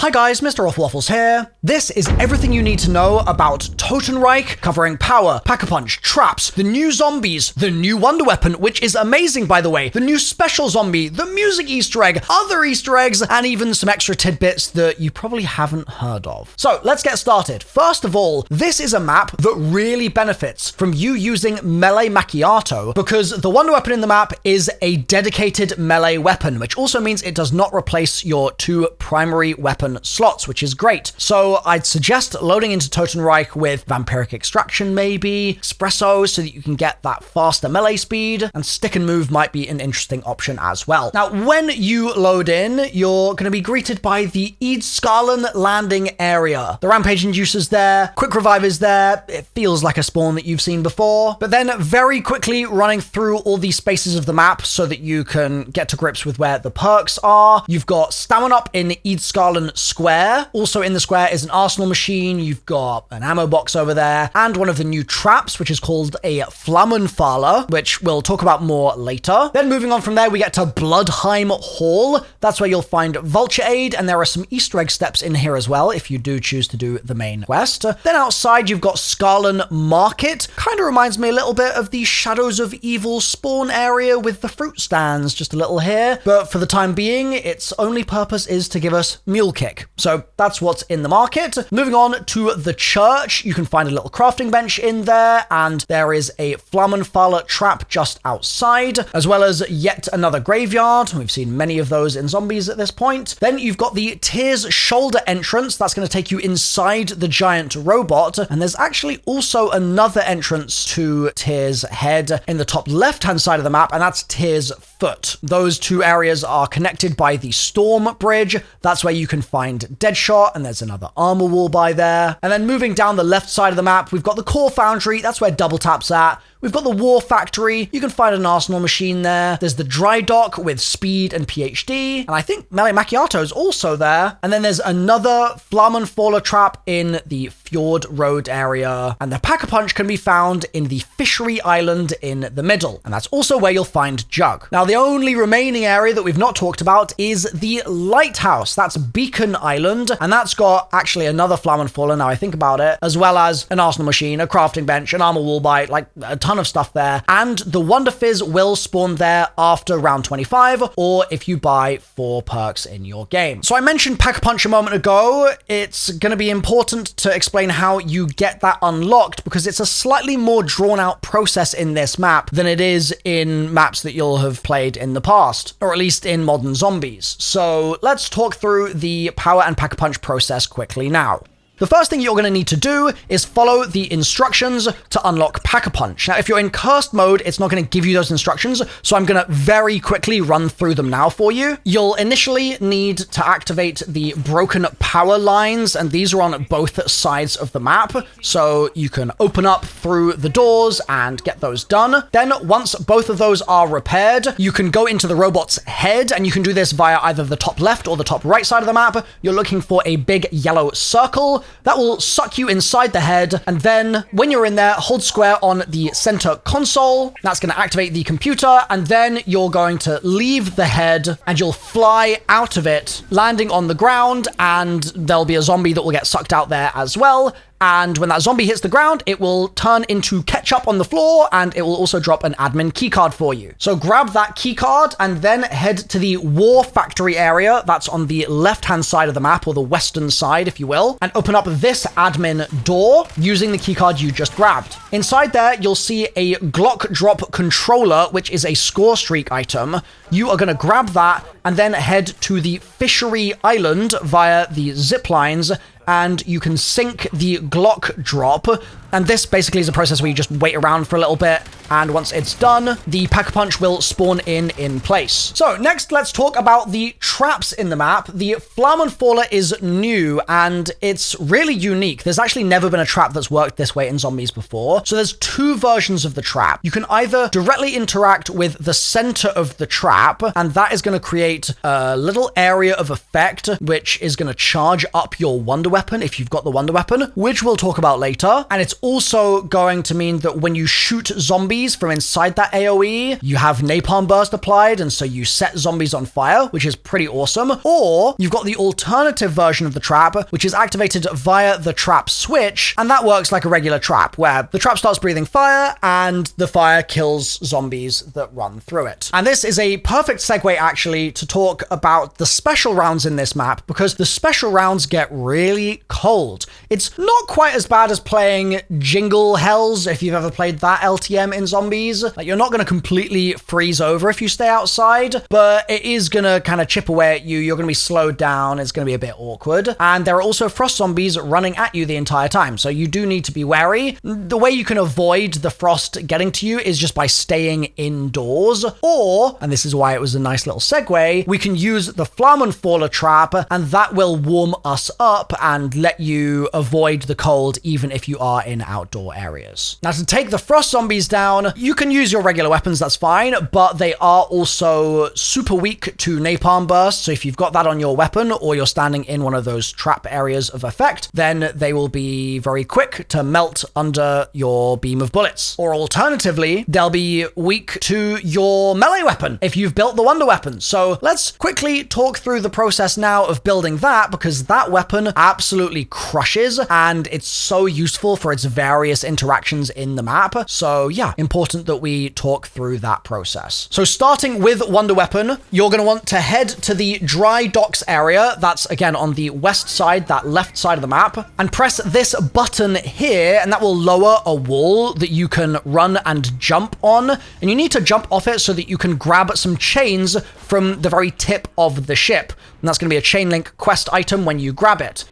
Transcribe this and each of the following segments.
Hi guys, MrRoflWaffles here. This is everything you need to know about Totenreich, covering power, pack-a-punch, traps, the new zombies, the new wonder weapon, which is amazing by the way, the new special zombie, the music Easter egg, other Easter eggs, and even some extra tidbits that you probably haven't heard of. So let's get started. First of all, this is a map that really benefits from you using melee macchiato because the wonder weapon in the map is a dedicated melee weapon, which also means it does not replace your two primary weapon slots, which is great. So I'd suggest loading into Totenreich with Vampiric Extraction maybe, Espresso so that you can get that faster melee speed, and Stick and Move might be an interesting option as well. Now, when you load in, you're going to be greeted by the Eadscarlen landing area. The Rampage Inducer's there, Quick Revive is there, it feels like a spawn that you've seen before, but then very quickly running through all these spaces of the map so that you can get to grips with where the perks are. You've got Stamina Up in Eadscarlen Square. Also in the square is an arsenal machine. You've got an ammo box over there and one of the new traps, which is called a Flammenfaller, which we'll talk about more later. Then moving on from there, we get to Bloodheim Hall. That's where you'll find Vulture Aid, and there are some Easter egg steps in here as well if you do choose to do the main quest. Then outside, you've got Scarlen Market. Kind of reminds me a little bit of the Shadows of Evil spawn area with the fruit stands just a little here, but for the time being, its only purpose is to give us Mule Kick. So that's what's in the market. Moving on to the church, you can find a little crafting bench in there, and there is a Flammenfaller trap just outside, as well as yet another graveyard. We've seen many of those in zombies at this point. Then you've got the Tears shoulder entrance. That's going to take you inside the giant robot, and there's actually also another entrance to Tears head in the top left-hand side of the map, and that's Tears foot. Those two areas are connected by the Storm Bridge. That's where you can find Deadshot, and there's another armor wall by there. And then moving down the left side of the map, we've got the Core Foundry. That's where Double Tap's at. We've got the War Factory. You can find an arsenal machine there. There's the Dry Dock with Speed and PhD. And I think Melee Macchiato is also there. And then there's another Flammenfaller trap in the Fjord Road area. And the Pack-a-Punch can be found in the Fishery Island in the middle. And that's also where you'll find Jug. Now, the only remaining area that we've not talked about is the Lighthouse. That's Beacon Island. And that's got actually another Flammenfaller, now I think about it, as well as an arsenal machine, a crafting bench, an armor wall bite, like a ton of stuff there, and the Wonder Fizz will spawn there after round 25, or if you buy 4 perks in your game. So I mentioned Pack-a-Punch a moment ago. It's going to be important to explain how you get that unlocked, because it's a slightly more drawn out process in this map than it is in maps that you'll have played in the past, or at least in Modern Zombies. So let's talk through the power and Pack-a-Punch process quickly now. The first thing you're going to need to do is follow the instructions to unlock Pack-a-Punch. Now, if you're in cursed mode, it's not going to give you those instructions, so I'm going to very quickly run through them now for you. You'll initially need to activate the broken power lines, and these are on both sides of the map, so you can open up through the doors and get those done. Then, once both of those are repaired, you can go into the robot's head, and you can do this via either the top left or the top right side of the map. You're looking for a big yellow circle. That will suck you inside the head, and then when you're in there, hold square on the center console. That's going to activate the computer, and then you're going to leave the head, and you'll fly out of it, landing on the ground, and there'll be a zombie that will get sucked out there as well. And when that zombie hits the ground, it will turn into ketchup on the floor, and it will also drop an admin keycard for you. So grab that keycard and then head to the War Factory area. That's on the left-hand side of the map, or the western side, if you will, and open up this admin door using the keycard you just grabbed. Inside there, you'll see a Glock Drop controller, which is a score streak item. You are going to grab that and then head to the Fishery Island via the zip lines, and you can sink the Glock Drop. And this basically is a process where you just wait around for a little bit, and once it's done, the Pack-a-Punch will spawn in place. So next, let's talk about the traps in the map. The Flammenfaller is new, and it's really unique. There's actually never been a trap that's worked this way in zombies before. So there's 2 versions of the trap. You can either directly interact with the center of the trap, and that is going to create a little area of effect, which is going to charge up your wonder weapon if you've got the wonder weapon, which we'll talk about later. And it's also going to mean that when you shoot zombies from inside that AoE, you have napalm burst applied, and so you set zombies on fire, which is pretty awesome. Or you've got the alternative version of the trap, which is activated via the trap switch, and that works like a regular trap, where the trap starts breathing fire, and the fire kills zombies that run through it. And this is a perfect segue, actually, to talk about the special rounds in this map, because the special rounds get really cold. It's not quite as bad as playing Jingle Hells, if you've ever played that LTM in zombies. Like, you're not going to completely freeze over if you stay outside, but it is going to kind of chip away at you. You're going to be slowed down. It's going to be a bit awkward. And there are also frost zombies running at you the entire time, so you do need to be wary. The way you can avoid the frost getting to you is just by staying indoors, or, and this is why it was a nice little segue, we can use the Flammenfaller trap, and that will warm us up and let you avoid the cold even if you are in outdoor areas. Now, to take the frost zombies down, you can use your regular weapons, that's fine, but they are also super weak to napalm burst, so if you've got that on your weapon or you're standing in one of those trap areas of effect, then they will be very quick to melt under your beam of bullets. Or alternatively, they'll be weak to your melee weapon if you've built the wonder weapon. So let's quickly talk through the process now of building that, because that weapon absolutely crushes and it's so useful for its various interactions in the map. So yeah, important that we talk through that process. So starting with wonder weapon, you're going to want to head to the dry docks area. That's again on the west side, that left side of the map, and press this button here, and that will lower a wall that you can run and jump on. And you need to jump off it so that you can grab some chains from the very tip of the ship. And that's going to be a chain link quest item when you grab it.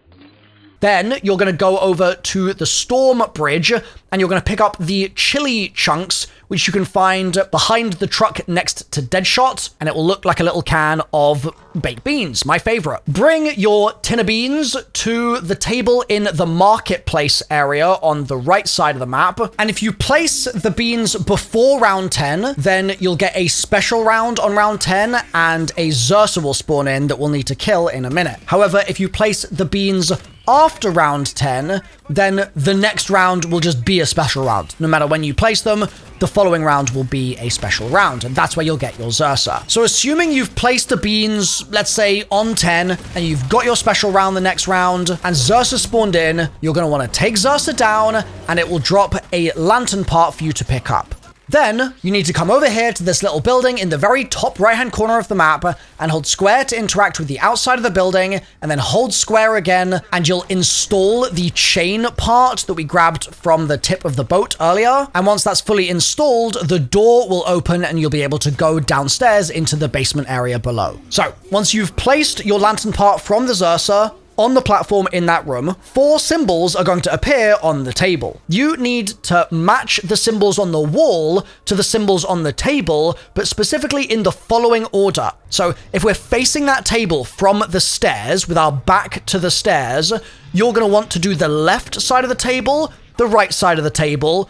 Then you're going to go over to the storm bridge and you're going to pick up the chili chunks, which you can find behind the truck next to Deadshot, and it will look like a little can of baked beans, my favorite. Bring your tin of beans to the table in the marketplace area on the right side of the map, and if you place the beans before round 10, then you'll get a special round on round 10, and a Xersa will spawn in that we'll need to kill in a minute. However, if you place the beans after round 10, then the next round will just be a special round. No matter when you place them, the following round will be a special round, and that's where you'll get your Xersa. So assuming you've placed the beans, let's say on 10, and you've got your special round the next round, and Xersa spawned in, you're going to want to take Xersa down, and it will drop a lantern part for you to pick up. Then, you need to come over here to this little building in the very top right-hand corner of the map and hold square to interact with the outside of the building, and then hold square again, and you'll install the chain part that we grabbed from the tip of the boat earlier. And once that's fully installed, the door will open and you'll be able to go downstairs into the basement area below. So, once you've placed your lantern part from the Xersa on the platform in that room, 4 symbols are going to appear on the table. You need to match the symbols on the wall to the symbols on the table, but specifically in the following order. So if we're facing that table from the stairs with our back to the stairs, you're going to want to do the left side of the table, the right side of the table,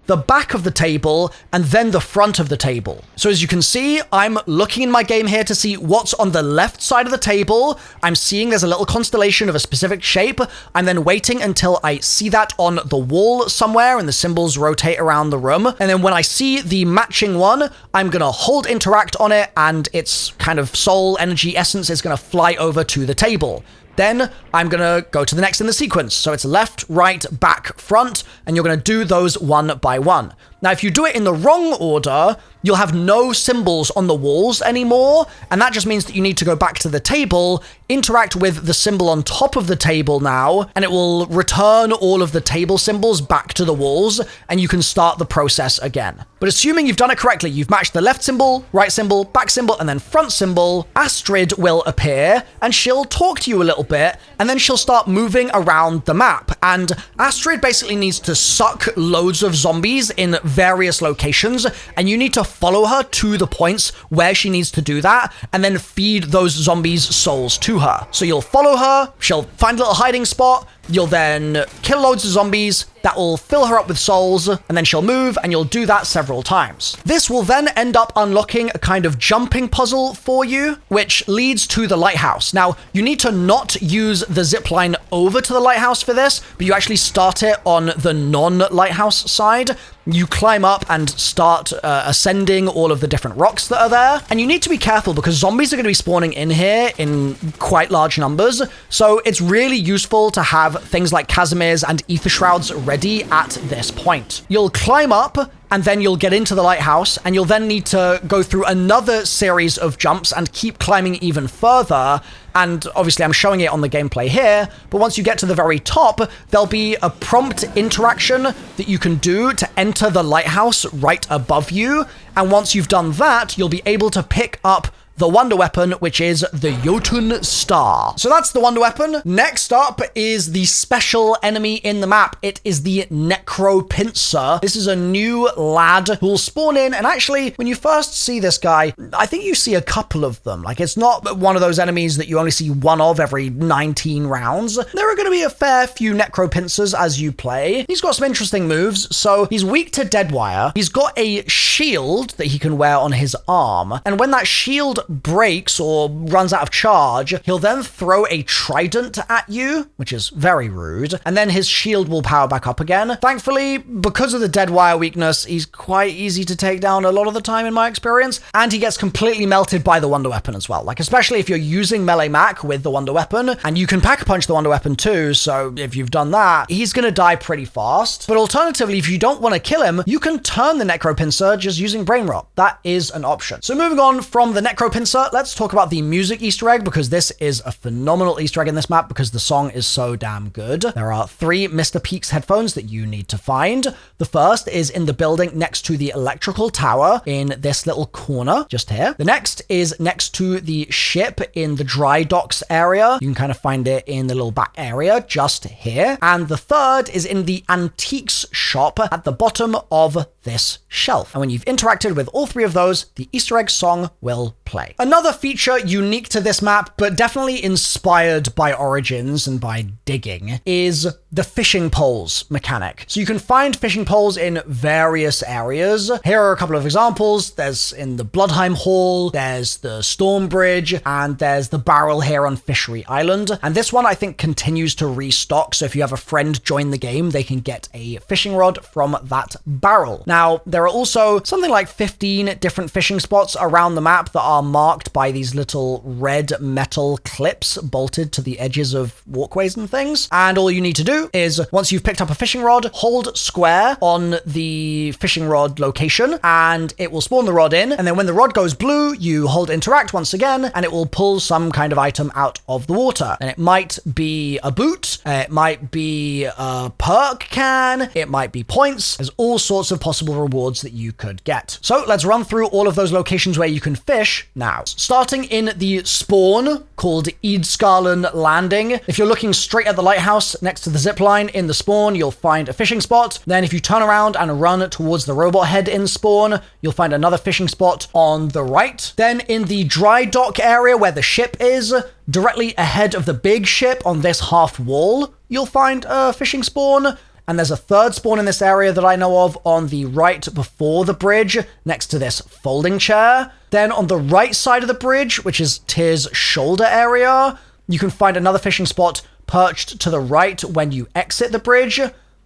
the back of the table, and then the front of the table. So as you can see, I'm looking in my game here to see what's on the left side of the table. I'm seeing there's a little constellation of a specific shape. I'm then waiting until I see that on the wall somewhere and the symbols rotate around the room. And then when I see the matching one, I'm gonna hold interact on it, and its kind of soul energy essence is gonna fly over to the table. Then I'm going to go to the next in the sequence. So it's left, right, back, front, and you're going to do those one by one. Now, if you do it in the wrong order, you'll have no symbols on the walls anymore, and that just means that you need to go back to the table, interact with the symbol on top of the table now, and it will return all of the table symbols back to the walls, and you can start the process again. But assuming you've done it correctly, you've matched the left symbol, right symbol, back symbol, and then front symbol, Astrid will appear, and she'll talk to you a little bit, and then she'll start moving around the map. And Astrid basically needs to suck loads of zombies in various locations, and you need to follow her to the points where she needs to do that, and then feed those zombies' souls to her. So you'll follow her, she'll find a little hiding spot, You'll then kill loads of zombies. That will fill her up with souls, and then she'll move, and you'll do that several times. This will then end up unlocking a kind of jumping puzzle for you, which leads to the lighthouse. Now, you need to not use the zipline over to the lighthouse for this, but you actually start it on the non-lighthouse side. You climb up and start ascending all of the different rocks that are there. And you need to be careful because zombies are going to be spawning in here in quite large numbers. So it's really useful to have things like Casimirs and Ether Shrouds ready at this point. You'll climb up and then you'll get into the lighthouse, and you'll then need to go through another series of jumps and keep climbing even further. And obviously I'm showing it on the gameplay here, but once you get to the very top, there'll be a prompt interaction that you can do to enter the lighthouse right above you. And once you've done that, you'll be able to pick up the wonder weapon, which is the Jotun Star. So that's the wonder weapon. Next up is the special enemy in the map. It is the Necropincer. This is a new lad who will spawn in, and actually, when you first see this guy, I think you see a couple of them. Like, it's not one of those enemies that you only see one of every 19 rounds. There are going to be a fair few Necropincers as you play. He's got some interesting moves. So he's weak to dead wire. He's got a shield that he can wear on his arm, and when that shield breaks or runs out of charge, he'll then throw a trident at you, which is very rude, and then his shield will power back up again. Thankfully, because of the dead wire weakness, he's quite easy to take down a lot of the time in my experience, and he gets completely melted by the wonder weapon as well. Like, especially if you're using melee mac with the wonder weapon, and you can pack-a-punch the wonder weapon too, so if you've done that, he's gonna die pretty fast. But alternatively, if you don't want to kill him, you can turn the Necropincer just using brain rot. That is an option. So moving on from the Necropincer, let's talk about the music Easter egg, because this is a phenomenal Easter egg in this map because the song is so damn good. There are 3 Mr. Peaks headphones that you need to find. The first is in the building next to the electrical tower in this little corner just here. The next is next to the ship in the dry docks area. You can kind of find it in the little back area just here. And the third is in the antiques shop at the bottom of this shelf. And when you've interacted with all 3 of those, the Easter egg song will play. Another feature unique to this map, but definitely inspired by Origins and by digging, is the fishing poles mechanic. So you can find fishing poles in various areas. Here are a couple of examples. There's in the Bloodheim Hall, there's the Storm Bridge, and there's the barrel here on Fishery Island. And this one I think continues to restock, so if you have a friend join the game, they can get a fishing rod from that barrel. Now, there are also something like 15 different fishing spots around the map that are marked by these little red metal clips bolted to the edges of walkways and things. And all you need to do is, once you've picked up a fishing rod, hold square on the fishing rod location, and it will spawn the rod in. And then when the rod goes blue, you hold interact once again, and it will pull some kind of item out of the water. And it might be a boot, it might be a perk can, it might be points. There's all sorts of possible rewards that you could get. So let's run through all of those locations where you can fish now. Starting in the spawn called Eadskarlen Landing. If you're looking straight at the lighthouse next to the zipline in the spawn, you'll find a fishing spot. Then if you turn around and run towards the robot head in spawn, you'll find another fishing spot on the right. Then in the dry dock area where the ship is, directly ahead of the big ship on this half wall, you'll find a fishing spawn. And there's a third spawn in this area that I know of on the right before the bridge, next to this folding chair. Then on the right side of the bridge, which is Tyr's shoulder area, you can find another fishing spot perched to the right when you exit the bridge.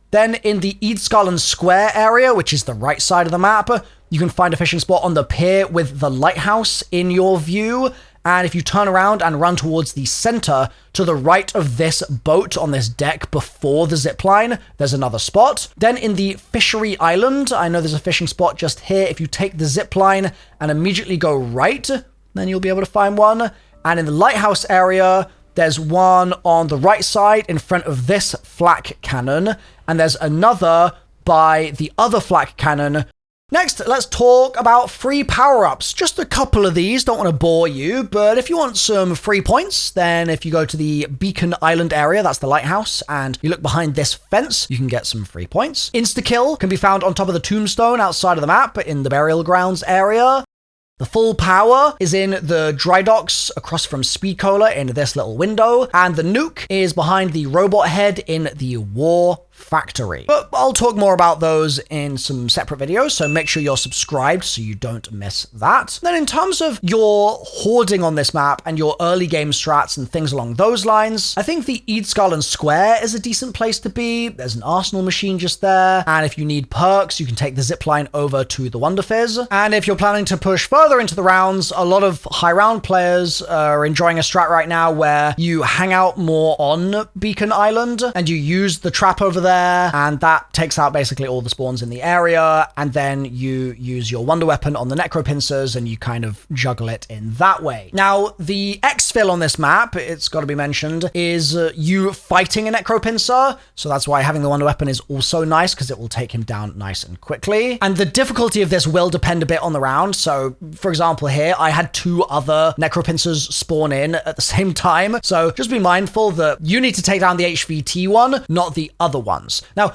Then in the Eadskarlen Square area, which is the right side of the map, you can find a fishing spot on the pier with the lighthouse in your view. And if you turn around and run towards the center, to the right of this boat on this deck before the zipline, there's another spot. Then in the Fishery Island, I know there's a fishing spot just here. If you take the zipline and immediately go right, then you'll be able to find one. And in the lighthouse area, there's one on the right side in front of this flak cannon. And there's another by the other flak cannon. Next, let's talk about free power-ups. Just a couple of these, don't want to bore you, but if you want some free points, then if you go to the Beacon Island area, that's the lighthouse, and you look behind this fence, you can get some free points. Insta-kill can be found on top of the tombstone outside of the map in the burial grounds area. The full power is in the dry docks across from Speed Cola in this little window, and the nuke is behind the robot head in the war factory. But I'll talk more about those in some separate videos, so make sure you're subscribed so you don't miss that. Then in terms of your hoarding on this map and your early game strats and things along those lines, I think the Eadskallen Square is a decent place to be. There's an arsenal machine just there, and if you need perks, you can take the zipline over to the Wonder Fizz. And if you're planning to push further into the rounds, a lot of high round players are enjoying a strat right now where you hang out more on Beacon Island and you use the trap over there, and that takes out basically all the spawns in the area, and then you use your wonder weapon on the Necropincers and you kind of juggle it in that way. Now, the exfil on this map, it's got to be mentioned, is you fighting a Necropincer, so that's why having the wonder weapon is also nice, because it will take him down nice and quickly. And the difficulty of this will depend a bit on the round, so for example here, I had 2 other Necropincers spawn in at the same time, so just be mindful that you need to take down the HVT one, not the other one. Now,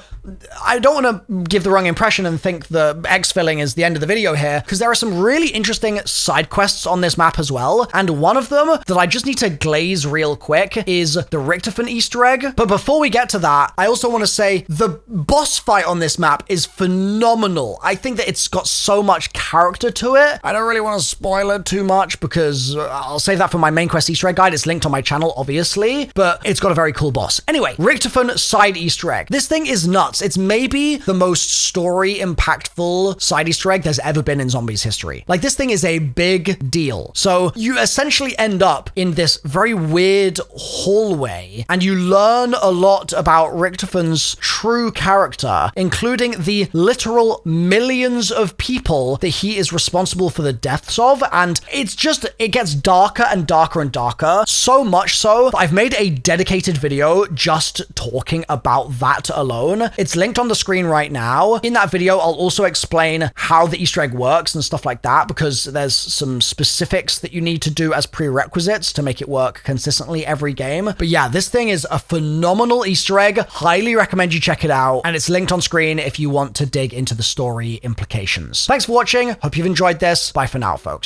I don't want to give the wrong impression and think the exfilling is the end of the video here, because there are some really interesting side quests on this map as well, and one of them that I just need to glaze real quick is the Richtofen Easter Egg. But before we get to that, I also want to say the boss fight on this map is phenomenal. I think that it's got so much character to it. I don't really want to spoil it too much because I'll save that for my main quest Easter egg guide. It's linked on my channel, obviously, but it's got a very cool boss. Anyway, Richtofen side Easter egg. This thing is nuts. It's maybe the most story impactful side Easter egg there's ever been in Zombies history. Like, this thing is a big deal. So you essentially end up in this very weird hallway and you learn a lot about Richtofen's true character, including the literal millions of people that he is responsible for the deaths of. And it's just, it gets darker and darker and darker. So much so that I've made a dedicated video just talking about that alone. It's linked on the screen right now. In that video, I'll also explain how the Easter egg works and stuff like that, because there's some specifics that you need to do as prerequisites to make it work consistently every game. But yeah, this thing is a phenomenal Easter egg. Highly recommend you check it out, and it's linked on screen if you want to dig into the story implications. Thanks for watching. Hope you've enjoyed this. Bye for now, folks.